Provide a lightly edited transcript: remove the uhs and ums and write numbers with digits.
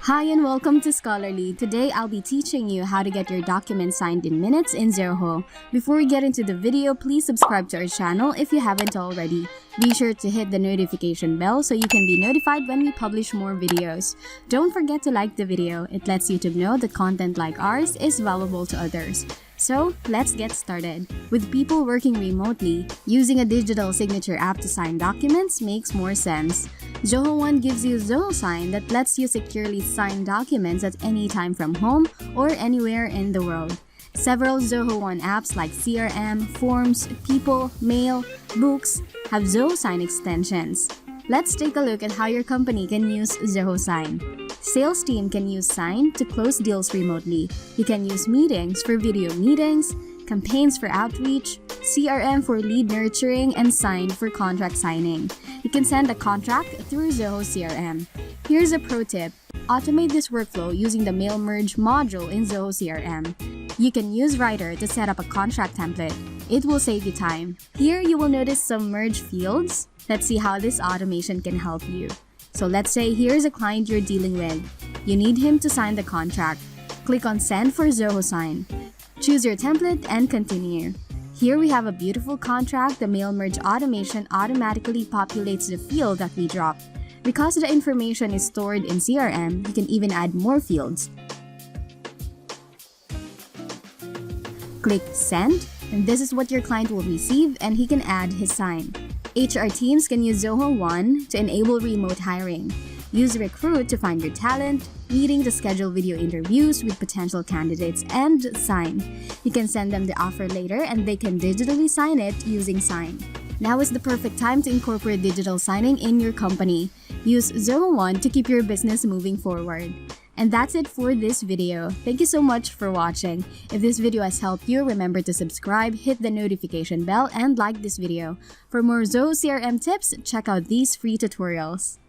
Hi and welcome to Scholarly. Today I'll be teaching you how to get your documents signed in minutes in Zoho. Before we get into the video, please subscribe to our channel if you haven't already. Be sure to hit the notification bell so you can be notified when we publish more videos. Don't forget to like the video. It lets YouTube know that content like ours is valuable to others. So, let's get started. With people working remotely, using a digital signature app to sign documents makes more sense. Zoho One gives you Zoho Sign that lets you securely sign documents at any time from home or anywhere in the world. Several Zoho One apps like CRM, Forms, People, Mail, Books have Zoho Sign extensions. Let's take a look at how your company can use Zoho Sign. Sales team can use Sign to close deals remotely. You can use Meetings for video meetings, Campaigns for outreach, CRM for lead nurturing, and Sign for contract signing. You can send a contract through Zoho CRM. Here's a pro tip. Automate this workflow using the Mail Merge module in Zoho CRM. You can use Writer to set up a contract template. It will save you time. Here you will notice some merge fields. Let's see how this automation can help you. So let's say here's a client you're dealing with. You need him to sign the contract. Click on Send for Zoho Sign. Choose your template and continue. Here we have a beautiful contract. The Mail Merge automation automatically populates the field that we dropped. Because the information is stored in CRM, you can even add more fields. Click Send, and this is what your client will receive, and he can add his sign. HR teams can use Zoho One to enable remote hiring. Use Recruit to find your talent, Meeting to schedule video interviews with potential candidates, and Sign. You can send them the offer later and they can digitally sign it using Sign. Now is the perfect time to incorporate digital signing in your company. Use Zoho One to keep your business moving forward. And that's it for this video. Thank you so much for watching. If this video has helped you, remember to subscribe, hit the notification bell, and like this video. For more Zoho CRM tips, check out these free tutorials.